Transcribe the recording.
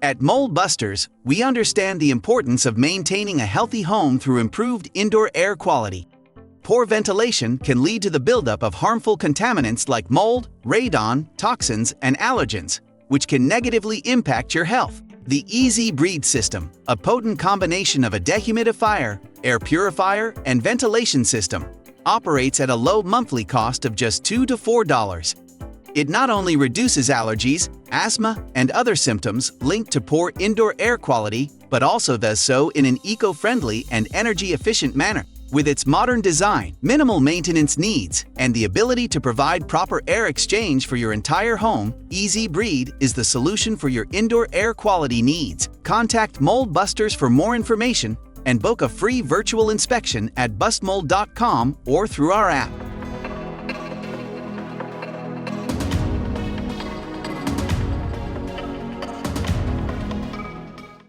At Mold Busters, we understand the importance of maintaining a healthy home through improved indoor air quality. Poor ventilation can lead to the buildup of harmful contaminants like mold, radon, toxins, and allergens, which can negatively impact your health. The Easy Breathe system, a potent combination of a dehumidifier, air purifier, and ventilation system, operates at a low monthly cost of just $2 to $4. It not only reduces allergies, asthma, and other symptoms linked to poor indoor air quality, but also does so in an eco-friendly and energy-efficient manner. With its modern design, minimal maintenance needs, and the ability to provide proper air exchange for your entire home, Easy Breathe is the solution for your indoor air quality needs. Contact Mold Busters for more information and book a free virtual inspection at bustmold.com or through our app.